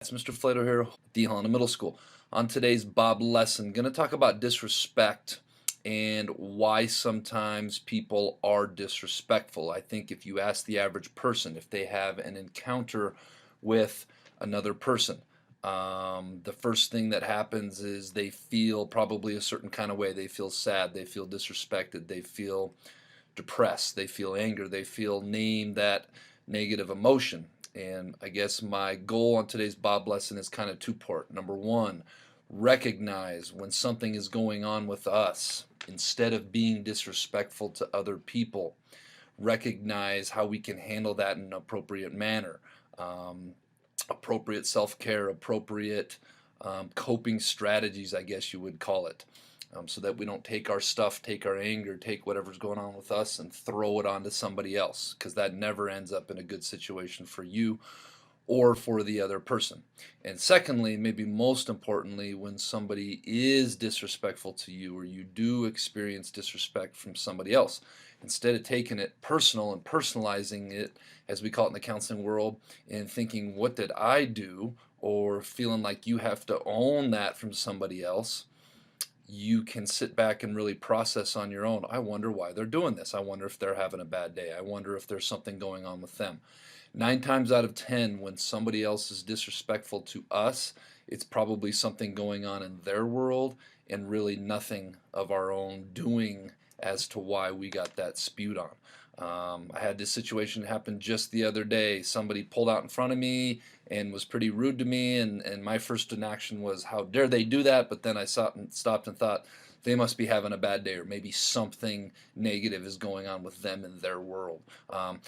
It's Mr. Flato here, D. Helena Middle School. On today's Bob lesson, going to talk about disrespect and why sometimes people are disrespectful. I think if you ask the average person if they have an encounter with another person, the first thing that happens is they feel probably a certain kind of way. They feel sad, they feel disrespected, they feel depressed, they feel anger, they feel name that negative emotion. And I guess my goal on today's Bob lesson is kind of two-part. Number one, recognize when something is going on with us instead of being disrespectful to other people. Recognize how we can handle that in an appropriate manner. Appropriate self-care, appropriate coping strategies, I guess you would call it. So that we don't take our stuff, take our anger, take whatever's going on with us and throw it onto somebody else, because that never ends up in a good situation for you or for the other person. And secondly, maybe most importantly, when somebody is disrespectful to you or you do experience disrespect from somebody else, instead of taking it personal and personalizing it, as we call it in the counseling world, and thinking, what did I do? Or feeling like you have to own that from somebody else, you can sit back and really process on your own. I wonder why they're doing this. I wonder if they're having a bad day. I wonder if there's something going on with them. 9 times out of 10, when somebody else is disrespectful to us, it's probably something going on in their world and really nothing of our own doing as to why we got that spewed on. I had this situation happen just the other day. Somebody pulled out in front of me and was pretty rude to me, and my first inaction was, how dare they do that? But then I stopped and thought, they must be having a bad day, or maybe something negative is going on with them in their world.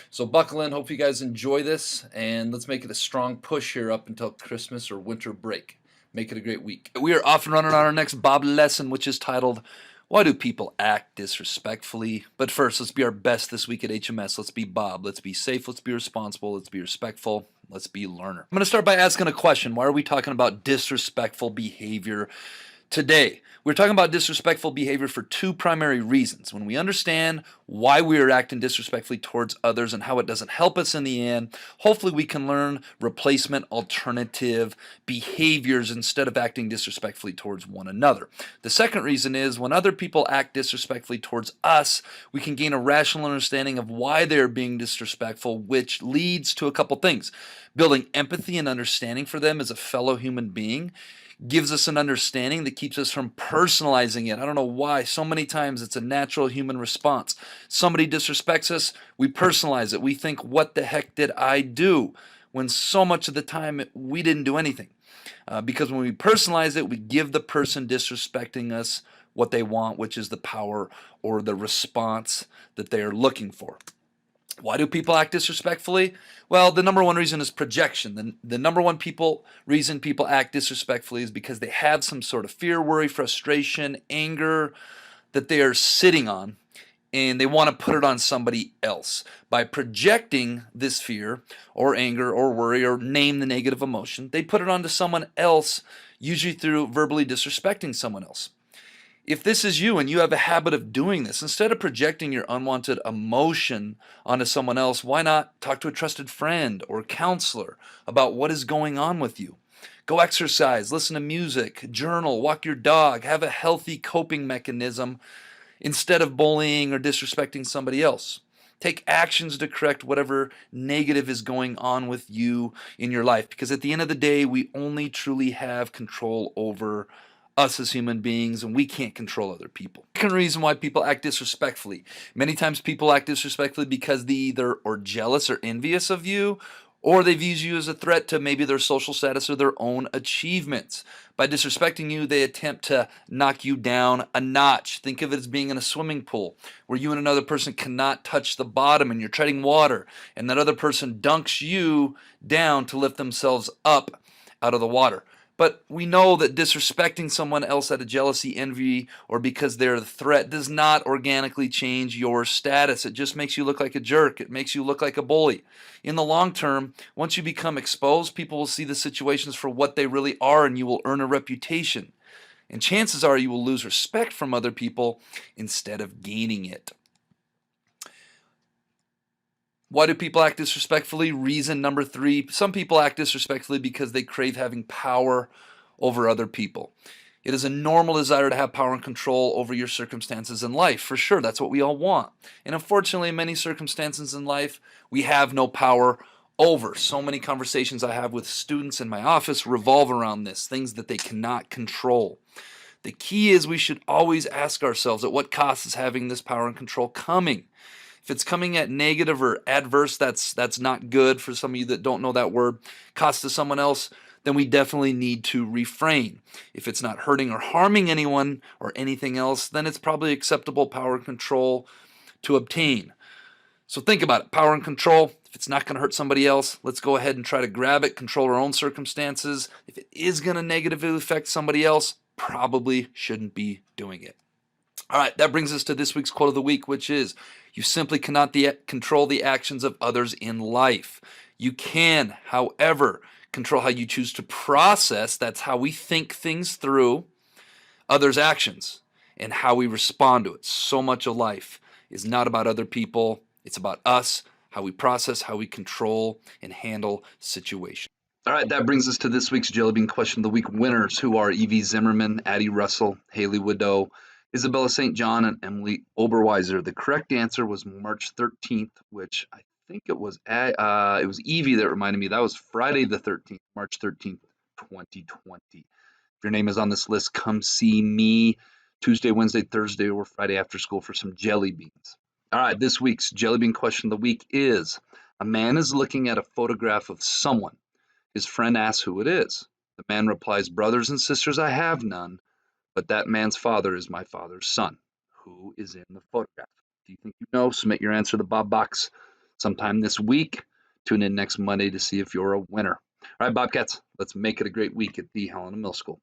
So buckle in. Hope you guys enjoy this, and let's make it a strong push here up until Christmas or winter break. Make it a great week. We are off and running on our next Bob lesson, which is titled, Why Do People Act Disrespectfully? But first, let's be our best this week at HMS. Let's be Bob. Let's be safe. Let's be responsible. Let's be respectful. Let's be learner. I'm going to start by asking a question. Why are we talking about disrespectful behavior today? We're talking about disrespectful behavior for two primary reasons. When we understand why we are acting disrespectfully towards others and how it doesn't help us in the end, hopefully we can learn replacement alternative behaviors instead of acting disrespectfully towards one another. The second reason is when other people act disrespectfully towards us, we can gain a rational understanding of why they're being disrespectful, which leads to a couple things. Building empathy and understanding for them as a fellow human being gives us an understanding that keeps us from personalizing it. I don't know why. So many times it's a natural human response. Somebody disrespects us, we personalize it. We think, what the heck did I do? When so much of the time we didn't do anything. Because when we personalize it, we give the person disrespecting us what they want, which is the power or the response that they are looking for. Why do people act disrespectfully? Well, the number one reason is projection. The number one reason people act disrespectfully is because they have some sort of fear, worry, frustration, anger that they are sitting on, and they want to put it on somebody else. By projecting this fear or anger or worry or name the negative emotion, they put it onto someone else, usually through verbally disrespecting someone else. If this is you and you have a habit of doing this, instead of projecting your unwanted emotion onto someone else, why not talk to a trusted friend or counselor about what is going on with you? Go exercise, listen to music, journal, walk your dog, have a healthy coping mechanism instead of bullying or disrespecting somebody else. Take actions to correct whatever negative is going on with you in your life, because at the end of the day, we only truly have control over us as human beings, and we can't control other people. Second reason why people act disrespectfully. Many times people act disrespectfully because they either are jealous or envious of you, or they view you as a threat to maybe their social status or their own achievements. By disrespecting you, they attempt to knock you down a notch. Think of it as being in a swimming pool where you and another person cannot touch the bottom and you're treading water, and that other person dunks you down to lift themselves up out of the water. But we know that disrespecting someone else out of jealousy, envy, or because they're a threat does not organically change your status. It just makes you look like a jerk. It makes you look like a bully. In the long term, once you become exposed, people will see the situations for what they really are, and you will earn a reputation. And chances are you will lose respect from other people instead of gaining it. Why do people act disrespectfully? Reason number 3, some people act disrespectfully because they crave having power over other people. It is a normal desire to have power and control over your circumstances in life. For sure, that's what we all want. And unfortunately, in many circumstances in life, we have no power over. So many conversations I have with students in my office revolve around this, things that they cannot control. The key is we should always ask ourselves, at what cost is having this power and control coming? If it's coming at negative or adverse, that's not good. For some of you that don't know that word, cost to someone else, then we definitely need to refrain. If it's not hurting or harming anyone or anything else, then it's probably acceptable power and control to obtain. So think about it, power and control. If it's not going to hurt somebody else, let's go ahead and try to grab it, control our own circumstances. If it is going to negatively affect somebody else, probably shouldn't be doing it. All right, that brings us to this week's quote of the week, which is, you simply cannot control the actions of others in life. You can, however, control how you choose to process, that's how we think things through, others' actions and how we respond to it. So much of life is not about other people, it's about us, how we process, how we control and handle situations. All right, that brings us to this week's Jelly Bean Question of the Week winners, who are Evie Zimmerman, Addie Russell, Haley Woodou, Isabella St. John, and Emily Oberweiser. The correct answer was March 13th, which I think it was Evie that reminded me. That was Friday the 13th, March 13th, 2020. If your name is on this list, come see me Tuesday, Wednesday, Thursday, or Friday after school for some jelly beans. All right, this week's Jelly Bean Question of the Week is, a man is looking at a photograph of someone. His friend asks who it is. The man replies, brothers and sisters, I have none, but that man's father is my father's son. Who is in the photograph? If you think you know, submit your answer to the Bob Box sometime this week. Tune in next Monday to see if you're a winner. All right, Bobcats, let's make it a great week at the Helena Middle School.